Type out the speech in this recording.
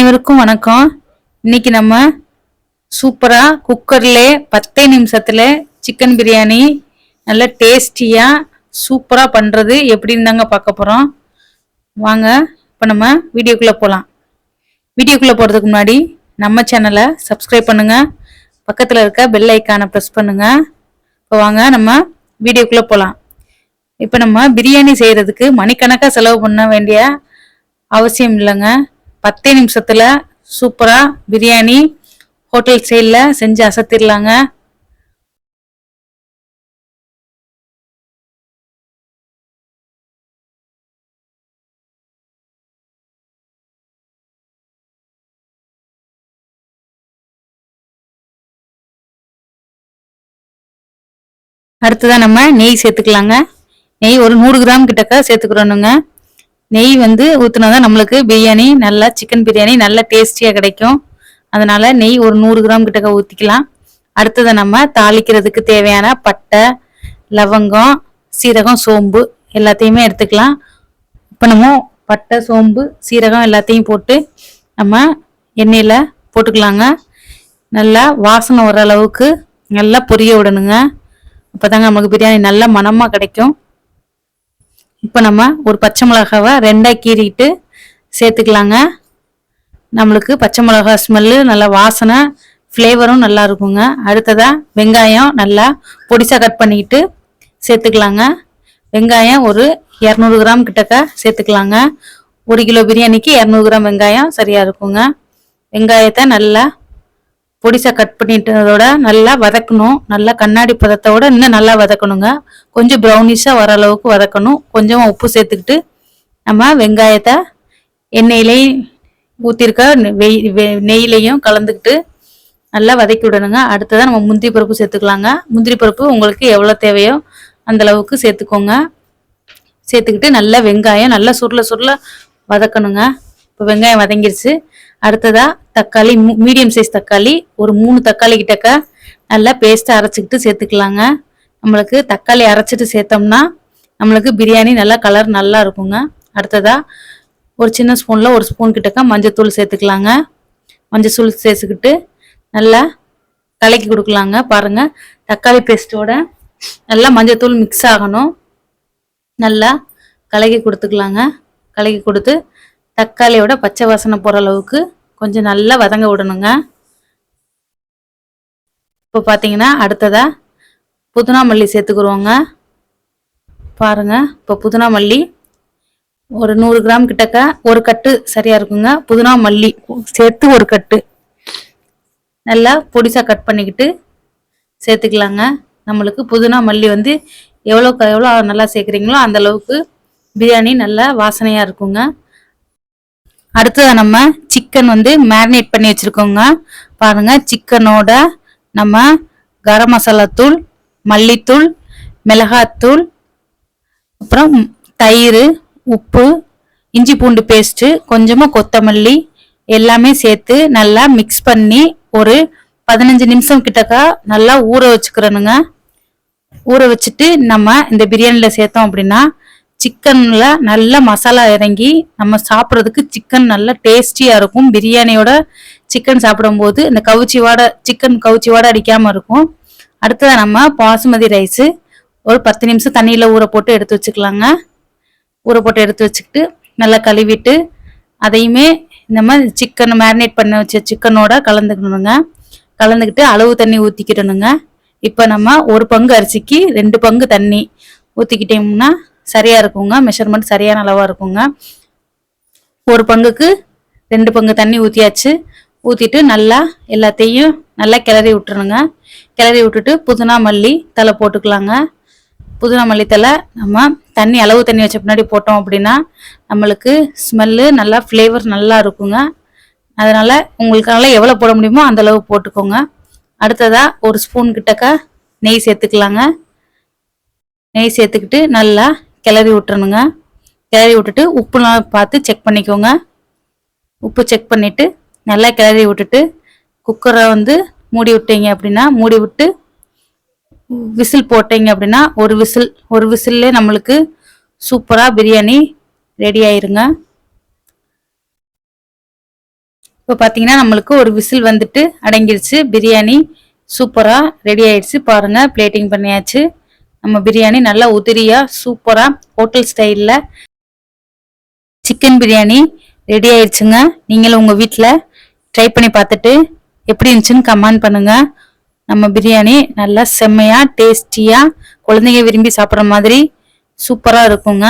அனைவருக்கும் வணக்கம். இன்னைக்கு நம்ம சூப்பரா குக்கர்ல 10 நிமிஷத்துல சிக்கன் பிரியாணி நல்ல டேஸ்டியா சூப்பரா பண்றது எப்படின்னு தாங்க பார்க்க போறோம். வாங்க இப்போ நம்ம வீடியோக்குள்ள போலாம். வீடியோக்குள்ள போறதுக்கு முன்னாடி நம்ம சேனலை சப்ஸ்கிரைப் பண்ணுங்க, பக்கத்துல இருக்க பெல் ஐக்கானை பிரஸ் பண்ணுங்க. இப்போ வாங்க நம்ம வீடியோக்குள்ள போலாம். இப்போ நம்ம பிரியாணி செய்யறதுக்கு மணிக்கணக்கா செலவு பண்ண வேண்டிய அவசியம் இல்லைங்க. 10 நிமிஷத்துல சூப்பரா பிரியாணி ஹோட்டல் ஸ்டைல்ல செஞ்சு அசத்திடலாங்க. அடுத்ததா நம்ம நெய் சேர்த்துக்கலாங்க. நெய் ஒரு 100 கிராம் கிட்டக்க சேர்த்துக்கிறோனுங்க. நெய் ஊத்துனாதான் நம்மளுக்கு பிரியாணி நல்லா சிக்கன் பிரியாணி நல்லா டேஸ்டியா கிடைக்கும். அதனால நெய் ஒரு 100 கிராம் கிட்டக்க ஊத்திக்கலாம். அடுத்ததை நம்ம தாளிக்கிறதுக்கு தேவையான பட்டை, லவங்கம், சீரகம், சோம்பு எல்லாத்தையுமே எடுத்துக்கலாம். இப்போ நம்ம பட்டை, சோம்பு, சீரகம் எல்லாத்தையும் போட்டு நம்ம எண்ணெயில போட்டுக்கலாங்க. நல்லா வாசனை வர அளவுக்கு நல்லா பொரிய விடணுங்க. அப்பதாங்க நமக்கு பிரியாணி நல்ல மணமா கிடைக்கும். இப்போ நம்ம ஒரு பச்சை மிளகாவை 2ஆ கீறிட்டு சேர்த்துக்கலாங்க. நம்மளுக்கு பச்சை மிளகா ஸ்மெல்லு நல்லா வாசனை ஃப்ளேவரும் நல்லா இருக்குங்க. அடுத்ததா வெங்காயம் நல்லா பொடிசா கட் பண்ணிக்கிட்டு சேர்த்துக்கலாங்க. வெங்காயம் ஒரு 200 கிராம் கிட்டக்க சேர்த்துக்கலாங்க. 1 கிலோ பிரியாணிக்கு 200 கிராம் வெங்காயம் சரியா இருக்குங்க. வெங்காயத்தை நல்லா பொடிசா கட் பண்ணிட்டதோட நல்லா வதக்கணும். நல்லா கண்ணாடி பதத்தோட இன்னும் நல்லா வதக்கணுங்க. கொஞ்சம் ப்ரௌனிஷா வர அளவுக்கு வதக்கணும். கொஞ்சம் உப்பு சேர்த்துக்கிட்டு நம்ம வெங்காயத்தை எண்ணெயிலையும் ஊற்றிருக்க நெய்யிலையும் கலந்துக்கிட்டு நல்லா வதக்கி விடணுங்க. அடுத்ததான் நம்ம முந்திரி பருப்பு சேர்த்துக்கலாங்க. முந்திரி பருப்பு உங்களுக்கு எவ்வளோ தேவையோ அந்த அளவுக்கு சேர்த்துக்கோங்க. சேர்த்துக்கிட்டு நல்லா வெங்காயம் நல்லா சுருள வதக்கணுங்க. இப்போ வெங்காயம் வதங்கிருச்சு. அடுத்ததா தக்காளி, மீடியம் சைஸ் தக்காளி ஒரு 3 தக்காளி கிட்டக்க நல்லா பேஸ்ட்டை அரைச்சிக்கிட்டு சேர்த்துக்கலாங்க. நம்மளுக்கு தக்காளி அரைச்சிட்டு சேர்த்தோம்னா நம்மளுக்கு பிரியாணி நல்லா கலர் நல்லா இருக்குங்க. அடுத்ததா ஒரு சின்ன ஸ்பூன்ல 1 ஸ்பூன் கிட்டக்க மஞ்சத்தூள் சேர்த்துக்கலாங்க. மஞ்சத்தூள் சேர்த்துக்கிட்டு நல்லா கலக்கி கொடுக்கலாங்க. பாருங்க தக்காளி பேஸ்ட்டோட நல்லா மஞ்சத்தூள் மிக்ஸ் ஆகணும். நல்லா கலக்கி கொடுத்துக்கலாங்க. கலக்கி கொடுத்து தக்காளியோட பச்சை வாசனை போகிற அளவுக்கு கொஞ்சம் நல்லா வதங்க விடணுங்க. இப்போ பார்த்தீங்கன்னா அடுத்ததா புதினா மல்லி சேர்த்துக்குருவோங்க. பாருங்க இப்போ புதினா மல்லி ஒரு 100 கிராம் கிட்டக்க ஒரு கட்டு சரியா இருக்குங்க. புதினா மல்லி சேர்த்து ஒரு கட்டு நல்லா பொடிசா கட் பண்ணிக்கிட்டு சேர்த்துக்கலாங்க. நம்மளுக்கு புதினா மல்லி எவ்வளோ நல்லா சேர்க்குறீங்களோ அந்த அளவுக்கு பிரியாணி நல்லா வாசனையா இருக்குங்க. அடுத்தது நம்ம சிக்கன் மேரினேட் பண்ணி வச்சிருக்கோங்க. பாருங்க சிக்கனோட நம்ம கரம் மசாலா தூள், மல்லித்தூள், மிளகாத்தூள், அப்புறம் தயிர், உப்பு, இஞ்சி பூண்டு பேஸ்ட்டு, கொஞ்சமாக கொத்தமல்லி எல்லாமே சேர்த்து நல்லா மிக்ஸ் பண்ணி ஒரு 15 நிமிஷம் கிட்டக்கா நல்லா ஊற வச்சுக்கிறனுங்க. ஊற வச்சுட்டு நம்ம இந்த பிரியாணியில் சேர்த்தோம் அப்படின்னா சிக்கன்ல நல்ல மசாலா இறங்கி நம்ம சாப்பிட்றதுக்கு சிக்கன் நல்லா டேஸ்டியா இருக்கும். பிரியாணியோட சிக்கன் சாப்பிடும்போது இந்த சிக்கன் கவுச்சி வாடை அடிக்காம இருக்கும். அடுத்தது நம்ம பாசுமதி ரைஸு ஒரு 10 நிமிஷம் தண்ணியில ஊற போட்டு எடுத்து வச்சுக்கலாங்க. ஊற போட்டு எடுத்து வச்சுக்கிட்டு நல்லா கழுவிட்டு அதையுமே நம்ம சிக்கன் மேரினேட் பண்ண வச்ச சிக்கனோட கலந்துக்கணுங்க. கலந்துக்கிட்டு அளவு தண்ணி ஊற்றிக்கிடணுங்க. இப்போ நம்ம 1 பங்கு அரிசிக்கு 2 பங்கு தண்ணி ஊற்றிக்கிட்டோம்னா சரியா இருக்குங்க. மெஷர்மெண்ட் சரியான அளவா இருக்குங்க. 1 பங்குக்கு 2 பங்கு தண்ணி ஊற்றியாச்சு. ஊற்றிட்டு நல்லா எல்லாத்தையும் நல்லா கிளறி விட்டுருணுங்க. கிளறி விட்டுட்டு புதினா மல்லி தலை போட்டுக்கலாங்க. புதினா மல்லி தலை நம்ம அளவு தண்ணி வச்ச பின்னாடி போட்டோம் அப்படின்னா நம்மளுக்கு ஸ்மெல்லு நல்லா ஃப்ளேவர் நல்லா இருக்குங்க. அதனால உங்களுக்கால எவ்வளோ போட முடியுமோ அந்த அளவு போட்டுக்கோங்க. அடுத்ததா 1 ஸ்பூன் கிட்டக்க நெய் சேர்த்துக்கலாங்க. நெய் சேர்த்துக்கிட்டு நல்லா கிளறி விட்டுறணுங்க. கிளறி விட்டுட்டு உப்புலாம் பார்த்து செக் பண்ணிக்கோங்க. உப்பு செக் பண்ணிட்டு நல்லா கிளறி விட்டுட்டு குக்கரை மூடி விட்டீங்க அப்படின்னா மூடி விட்டு விசில் போட்டீங்க அப்படின்னா ஒரு விசில்லே நம்மளுக்கு சூப்பரா பிரியாணி ரெடி ஆயிருங்க. இப்போ பார்த்தீங்கன்னா நம்மளுக்கு ஒரு விசில் வந்துட்டு அடங்கிருச்சு. பிரியாணி சூப்பராக ரெடி ஆயிடுச்சு. பாருங்க, பிளேட்டிங் பண்ணியாச்சு. நம்ம பிரியாணி நல்லா உதிரியா சூப்பராக ஹோட்டல் ஸ்டைலில் சிக்கன் பிரியாணி ரெடி ஆயிடுச்சுங்க. நீங்களும் உங்கள் வீட்டில் ட்ரை பண்ணி பார்த்துட்டு எப்படி இருந்துச்சுன்னு கமெண்ட் பண்ணுங்க. நம்ம பிரியாணி நல்லா செம்மையாக டேஸ்டியாக குழந்தைங்க விரும்பி சாப்பிட்ற மாதிரி சூப்பராக இருக்குங்க.